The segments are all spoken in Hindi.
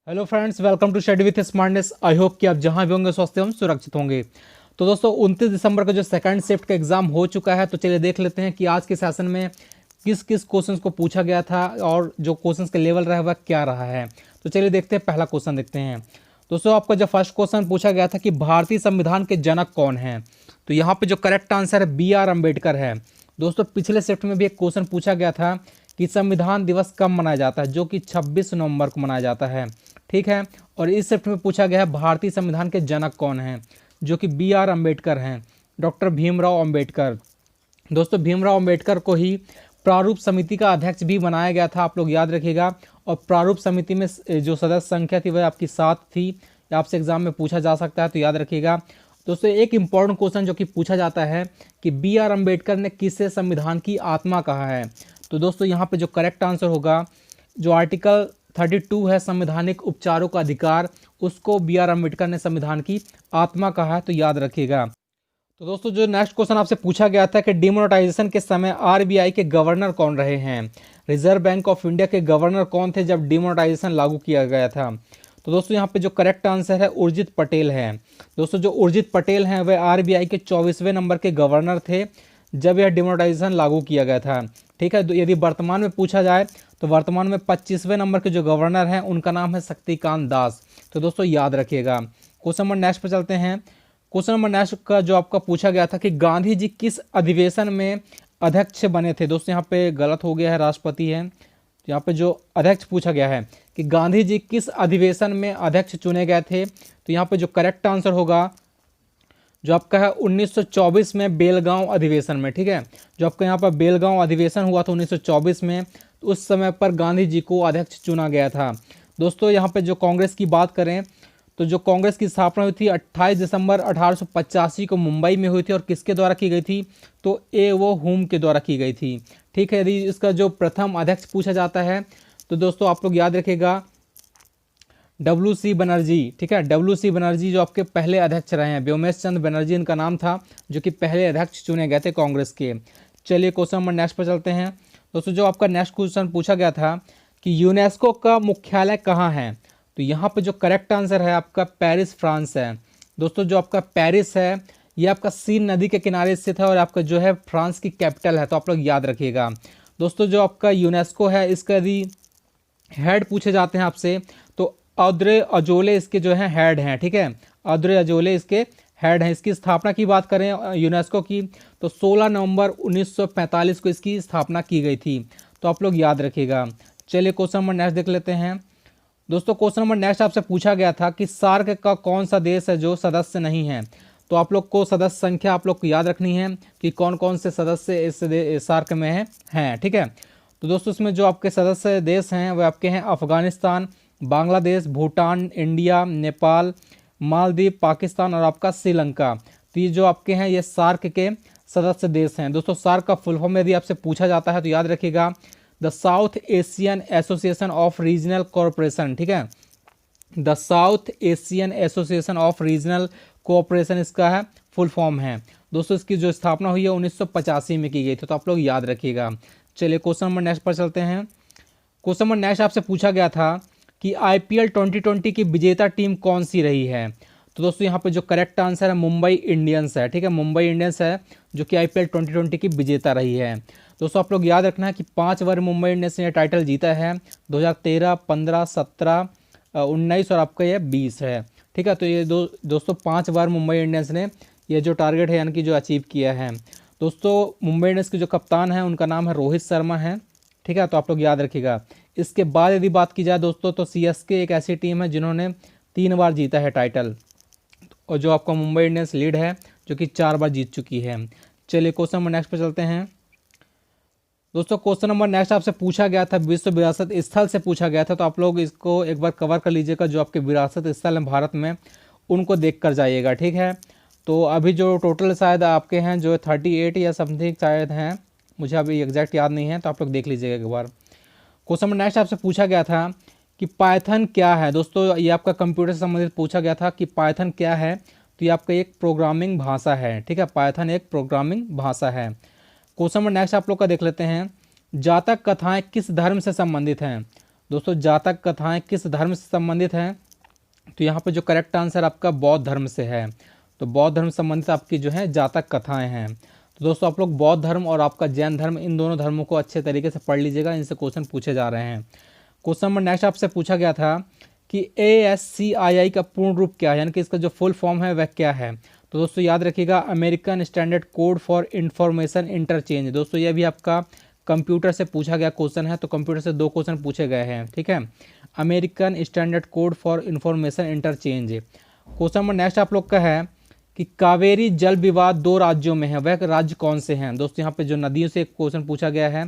Hello friends, welcome to study with smartness. I hope कि आप जहां भी होंगे स्वस्थ एवं सुरक्षित होंगे। तो दोस्तों 29 दिसंबर का जो सेकंड शिफ्ट का एग्जाम हो चुका है, तो चलिए देख लेते हैं कि आज के सेशन में किस किस क्वेश्चंस को पूछा गया था और जो क्वेश्चंस का लेवल रहा वह क्या रहा है। तो चलिए देखते हैं, पहला क्वेश्चन देखते हैं। दोस्तों आपका जो फर्स्ट क्वेश्चन पूछा गया था कि भारतीय संविधान के जनक कौन है, तो यहाँ पे जो करेक्ट आंसर है बी आर अम्बेडकर है। दोस्तों पिछले शिफ्ट में भी एक क्वेश्चन पूछा गया था कि संविधान दिवस कब मनाया जाता है, जो कि 26 नवंबर को मनाया जाता है। ठीक है, और इस शिफ्ट में पूछा गया है भारतीय संविधान के जनक कौन हैं, जो कि बी आर अम्बेडकर हैं, डॉक्टर भीमराव अम्बेडकर। दोस्तों भीमराव अम्बेडकर को ही प्रारूप समिति का अध्यक्ष भी बनाया गया था, आप लोग याद रखिएगा। और प्रारूप समिति में जो सदस्य संख्या थी वह आपकी 7 थी। आपसे एग्जाम में पूछा जा सकता है, तो याद रखिएगा। दोस्तों एक इंपॉर्टेंट क्वेश्चन जो कि पूछा जाता है कि बी आर अम्बेडकर ने किसे संविधान की आत्मा कहा है, तो दोस्तों यहाँ पे जो करेक्ट आंसर होगा, जो आर्टिकल 32 है संवैधानिक उपचारों का अधिकार, उसको बी आर अम्बेडकर ने संविधान की आत्मा कहा है, तो याद रखिएगा। तो दोस्तों जो नेक्स्ट क्वेश्चन आपसे पूछा गया था कि डिमोनेटाइजेशन के समय आरबीआई के गवर्नर कौन रहे हैं, रिजर्व बैंक ऑफ इंडिया के गवर्नर कौन थे जब डिमोनेटाइजेशन लागू किया गया था। तो दोस्तों यहाँ पे जो करेक्ट आंसर है उर्जित पटेल है। दोस्तों जो उर्जित पटेल हैं वह आरबीआई के 24वें नंबर के गवर्नर थे जब यह डिमोनेटाइजेशन लागू किया गया था। ठीक है, तो यदि वर्तमान में पूछा जाए तो वर्तमान में 25वें नंबर के जो गवर्नर हैं उनका नाम है शक्तिकांत दास। तो दोस्तों याद रखिएगा। क्वेश्चन नंबर नेक्स्ट पर चलते हैं। क्वेश्चन नंबर नेक्स्ट का जो आपका पूछा गया था कि गांधी जी किस अधिवेशन में अध्यक्ष बने थे। दोस्तों यहाँ पे गलत हो गया है, राष्ट्रपति है। यहाँ पे जो अध्यक्ष पूछा गया है कि गांधी जी किस अधिवेशन में अध्यक्ष चुने गए थे, तो यहाँ पे जो करेक्ट आंसर होगा जो आपका है 1924 में बेलगांव अधिवेशन में। ठीक है, जो आपका यहाँ पर बेलगांव अधिवेशन हुआ था 1924 में, तो उस समय पर गांधी जी को अध्यक्ष चुना गया था। दोस्तों यहाँ पे जो कांग्रेस की बात करें तो जो कांग्रेस की स्थापना हुई थी 28 दिसंबर 1885 को मुंबई में हुई थी, और किसके द्वारा की गई थी, तो ए वो हुम के द्वारा की गई थी। ठीक है, यदि इसका जो प्रथम अध्यक्ष पूछा जाता है तो दोस्तों आप लोग याद रखिएगा डब्ल्यू.सी. बनर्जी। ठीक है, डब्ल्यू.सी. बनर्जी जो आपके पहले अध्यक्ष रहे हैं, व्योमेश चंद्र बनर्जी इनका नाम था, जो कि पहले अध्यक्ष चुने गए थे कांग्रेस के। चलिए क्वेश्चन नंबर नेक्स्ट पर चलते हैं। दोस्तों जो आपका नेक्स्ट क्वेश्चन पूछा गया था कि यूनेस्को का मुख्यालय कहाँ है, तो यहाँ पे जो करेक्ट आंसर है आपका पेरिस, फ्रांस है। दोस्तों जो आपका पेरिस है ये आपका सीन नदी के किनारे स्थित है और आपका जो है फ्रांस की कैपिटल है, तो आप लोग याद रखिएगा। दोस्तों जो आपका यूनेस्को है इसका यदि हेड पूछे जाते हैं आपसे तो ऑद्रे अजोले इसके जो है हेड हैं। ठीक है, ऑद्रे अजोले इसके हेड हैं। इसकी स्थापना की बात करें यूनेस्को की तो 16 नवंबर 1945 को इसकी स्थापना की गई थी, तो आप लोग याद रखिएगा। चलिए क्वेश्चन नंबर नेक्स्ट देख लेते हैं। दोस्तों क्वेश्चन नंबर नेक्स्ट आपसे पूछा गया था कि सार्क का कौन सा देश है जो सदस्य नहीं है, तो आप लोग को सदस्य संख्या आप लोग को याद रखनी है कि कौन कौन से सदस्य इस सार्क में हैं। ठीक है, तो दोस्तों इसमें जो आपके सदस्य देश हैं वह आपके हैं अफगानिस्तान, बांग्लादेश, भूटान, इंडिया, नेपाल, मालदीव, पाकिस्तान और आपका श्रीलंका। तो ये जो आपके हैं ये सार्क के सदस्य देश हैं। दोस्तों सार्क का फुल फॉर्म यदि आपसे पूछा जाता है तो याद रखिएगा the south Asian association of regional corporation. ठीक है, the south Asian association of regional cooperation इसका है फुल फॉर्म है। दोस्तों इसकी जो स्थापना हुई है 1985 में की गई थी, तो आप लोग याद रखिएगा। चलिए क्वेश्चन नंबर नेक्स्ट पर चलते हैं। क्वेश्चन नंबर नेक्स्ट आपसे पूछा गया था कि आईपीएल 2020 की विजेता टीम कौन सी रही है, तो दोस्तों यहाँ पे जो करेक्ट आंसर है मुंबई इंडियंस है। ठीक है, मुंबई इंडियंस है जो कि आईपीएल 2020 की विजेता रही है। दोस्तों आप लोग याद रखना है कि 5 बार मुंबई इंडियंस ने टाइटल जीता है, 2013, 15, 17, 19 और आपका ये 20 है। ठीक है, तो ये दोस्तों 5 बार मुंबई इंडियंस ने ये जो टारगेट है यानी कि जो अचीव किया है। दोस्तों मुंबई इंडियंस के जो कप्तान हैं उनका नाम है रोहित शर्मा है। ठीक है, तो आप लोग याद रखिएगा। इसके बाद यदि बात की जाए दोस्तों तो सीएसके एक ऐसी टीम है जिन्होंने 3 बार जीता है टाइटल, और जो आपका मुंबई इंडियंस लीड है जो कि 4 बार जीत चुकी है। चलिए क्वेश्चन नंबर नेक्स्ट पर चलते हैं। दोस्तों क्वेश्चन नंबर नेक्स्ट आपसे पूछा गया था विश्व विरासत स्थल से पूछा गया था, तो आप लोग इसको एक बार कवर कर लीजिएगा। जो आपके विरासत स्थल हैं भारत में उनको देख कर जाइएगा। ठीक है, तो अभी जो टोटल शायद आपके हैं जो 38 या समथिंग शायद हैं, मुझे अभी एग्जैक्ट याद नहीं है, तो आप लोग देख लीजिएगा एक बार। क्वेश्चन नंबर नेक्स्ट आपसे पूछा गया था कि पाइथन क्या है। दोस्तों ये आपका कंप्यूटर से संबंधित पूछा गया था कि पाइथन क्या है, तो ये आपका एक प्रोग्रामिंग भाषा है। ठीक है, पाइथन एक प्रोग्रामिंग भाषा है। क्वेश्चन नंबर नेक्स्ट आप लोग का देख लेते हैं। जातक कथाएं किस धर्म से संबंधित हैं, दोस्तों जातक कथाएं किस धर्म से संबंधित हैं? तो यहाँ पे जो करेक्ट आंसर आपका बौद्ध धर्म से है। तो बौद्ध धर्म से संबंधित आपकी जो है जातक कथाएं हैं। तो दोस्तों आप लोग बौद्ध धर्म और आपका जैन धर्म, इन दोनों धर्मों को अच्छे तरीके से पढ़ लीजिएगा, इनसे क्वेश्चन पूछे जा रहे हैं। क्वेश्चन नंबर नेक्स्ट आपसे पूछा गया था कि ASCII का पूर्ण रूप क्या है, यानी कि इसका जो फुल फॉर्म है वह क्या है? तो दोस्तों याद रखिएगा, American standard code for information interchange. दोस्तों यह भी आपका कंप्यूटर से पूछा गया क्वेश्चन है, तो कंप्यूटर से 2 क्वेश्चन पूछे गए हैं, ठीक है। American standard code for information interchange. Question number next आप लोग का है कि कावेरी जल विवाद 2 राज्यों में है, वह राज्य कौन से हैं? दोस्तों यहाँ पे जो नदियों से क्वेश्चन पूछा गया है,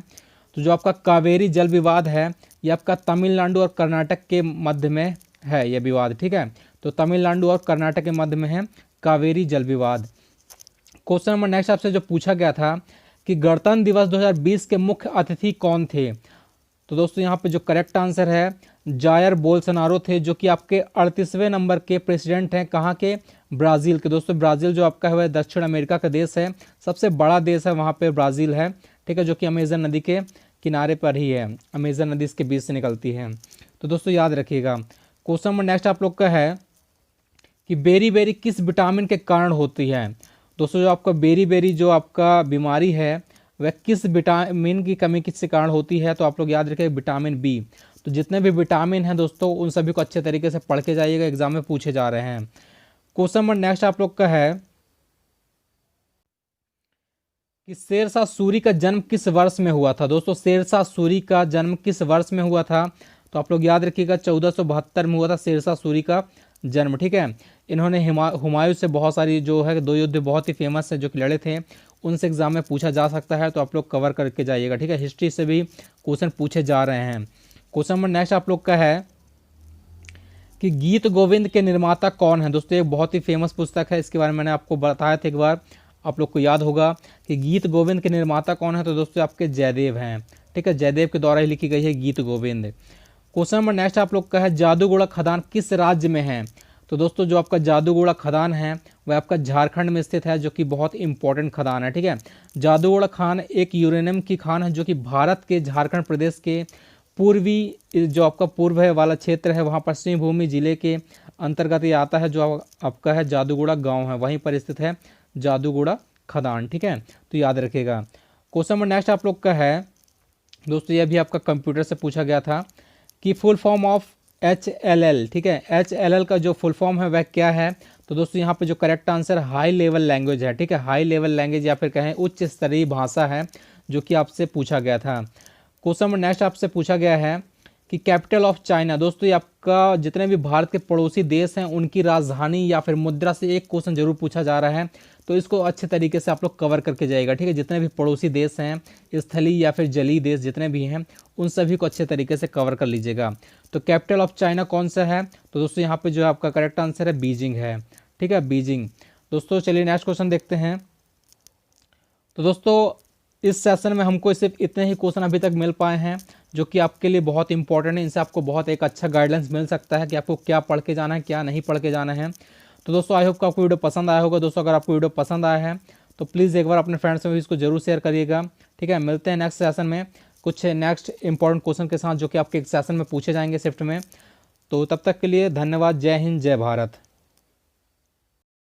तो जो आपका कावेरी जल विवाद है ये आपका तमिलनाडु और कर्नाटक के मध्य में है यह विवाद, ठीक है। तो तमिलनाडु और कर्नाटक के मध्य में है कावेरी जल विवाद। क्वेश्चन नंबर नेक्स्ट आपसे जो पूछा गया था कि गणतंत्र दिवस 2020 के मुख्य अतिथि कौन थे? तो दोस्तों यहाँ पे जो करेक्ट आंसर है जायर बोल्सोनारो थे, जो कि आपके 38वें नंबर के प्रेसिडेंट हैं। कहाँ के? ब्राज़ील के। दोस्तों ब्राज़ील जो आपका है वह दक्षिण अमेरिका का देश है, सबसे बड़ा देश है वहाँ पे ब्राज़ील है, ठीक है, जो कि अमेजन नदी के किनारे पर ही है, अमेजन नदी इसके बीच से निकलती है। तो दोस्तों याद रखिएगा। क्वेश्चन नंबर नेक्स्ट आप लोग का है कि बेरी बेरी किस विटामिन के कारण होती है? दोस्तों जो आपका बेरी बेरी जो आपका बीमारी है वह किस विटामिन की कमी किसके कारण होती है? तो आप लोग याद रखिए विटामिन बी। तो जितने भी विटामिन हैं दोस्तों उन सभी को अच्छे तरीके से पढ़ के जाइएगा, एग्जाम में पूछे जा रहे हैं। क्वेश्चन नंबर नेक्स्ट आप लोग का है कि शेरशाह सूरी का जन्म किस वर्ष में हुआ था? दोस्तों शेरशाह सूरी का जन्म किस वर्ष में हुआ था? तो आप लोग याद रखिएगा 1472 में हुआ था शेरशाह सूरी का जन्म, ठीक है। इन्होंने हुमायूं से बहुत सारी जो है 2 युद्ध बहुत ही फेमस है जो कि लड़े थे, उनसे एग्जाम में पूछा जा सकता है, तो आप लोग कवर करके जाइएगा, ठीक है। हिस्ट्री से भी क्वेश्चन पूछे जा रहे हैं। क्वेश्चन नंबर नेक्स्ट आप लोग का है कि गीत गोविंद के निर्माता कौन है? दोस्तों एक बहुत ही फेमस पुस्तक है, इसके बारे में मैंने आपको बताया था एक बार, आप लोग को याद होगा कि गीत गोविंद के निर्माता कौन है? तो दोस्तों आपके जयदेव हैं, ठीक है, जयदेव के द्वारा ही लिखी गई है गीत गोविंद। क्वेश्चन नंबर नेक्स्ट आप लोग का है जादूगोड़ा खदान किस राज्य में है? तो दोस्तों जो आपका जादूगोड़ा खदान है वह आपका झारखंड में स्थित है, जो कि बहुत इंपॉर्टेंट खदान है, ठीक है। जादूगोड़ा खान एक यूरेनियम की खान है जो कि भारत के झारखंड प्रदेश के पूर्वी जो आपका पूर्व है वाला क्षेत्र है, वहाँ पश्चिमी भूमि जिले के अंतर्गत ये आता है, जो आपका है जादूगोड़ा गाँव है वहीं पर स्थित है जादूगोड़ा खदान, ठीक है, तो याद रखिएगा। क्वेश्चन नंबर नेक्स्ट आप लोग का है दोस्तों, यह भी आपका कंप्यूटर से पूछा गया था कि फुल फॉर्म ऑफ HLL, ठीक है, HLL का जो फुल फॉर्म है वह क्या है? तो दोस्तों यहाँ पे जो correct answer high level language है, ठीक है, हाई लेवल लैंग्वेज या फिर कहें उच्च स्तरीय भाषा है, जो कि आपसे पूछा गया था। क्वेश्चन नंबर नेक्स्ट आपसे पूछा गया है कि कैपिटल ऑफ चाइना। दोस्तों ये आपका जितने भी भारत के पड़ोसी देश हैं उनकी राजधानी या फिर मुद्रा से एक क्वेश्चन जरूर पूछा जा रहा है, तो इसको अच्छे तरीके से आप लोग कवर करके जाइएगा, ठीक है। जितने भी पड़ोसी देश हैं, स्थलीय या फिर जलीय देश जितने भी हैं, उन सभी को अच्छे तरीके से कवर कर लीजिएगा। तो कैपिटल ऑफ चाइना कौन सा है? तो दोस्तों यहाँ पे जो आपका करेक्ट आंसर है बीजिंग है, ठीक है, बीजिंग। दोस्तों चलिए नेक्स्ट क्वेश्चन देखते हैं। तो दोस्तों इस सेशन में हमको सिर्फ इतने ही क्वेश्चन अभी तक मिल पाए हैं, जो कि आपके लिए बहुत इंपॉर्टेंट है। इनसे आपको बहुत एक अच्छा गाइडेंस मिल सकता है कि आपको क्या पढ़ के जाना है, क्या नहीं पढ़ के जाना है। तो दोस्तों आई होप को आपको वीडियो पसंद आया होगा। दोस्तों अगर आपको वीडियो पसंद आया है तो प्लीज़ एक बार अपने फ्रेंड्स में भी इसको जरूर शेयर करिएगा, ठीक है। मिलते हैं नेक्स्ट सेशन में कुछ नेक्स्ट इंपॉर्टेंट क्वेश्चन के साथ, जो कि आपके एक सेशन में पूछे जाएंगे शिफ्ट में। तो तब तक के लिए धन्यवाद। जय हिंद, जय भारत।